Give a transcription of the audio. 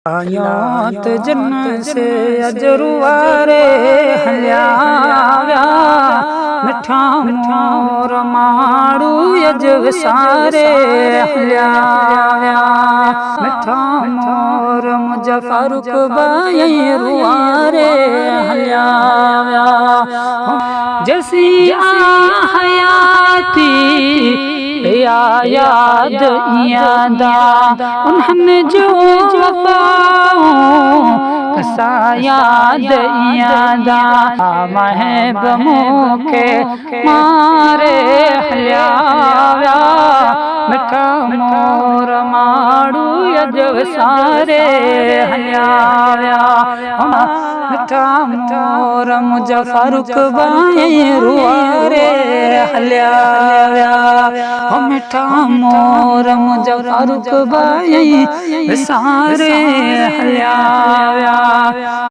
आयात जन से अजरुवारे हल्या मिठा मोर माड़ू यजव सारे हल्या मिठा मोर मुझ फारूक बाई रुआरे हल्या जैसी हयाती या याद यादा उन्हनि जो कसा याद यादा महब मूंखे मारे हलिया मिठा मोर माड़ू यजव सारे हलिया मिठा मोर मुझ फारूक बाई रुआरे हलिया मिठा मोर मुझ फारूक बाई सारे हलिया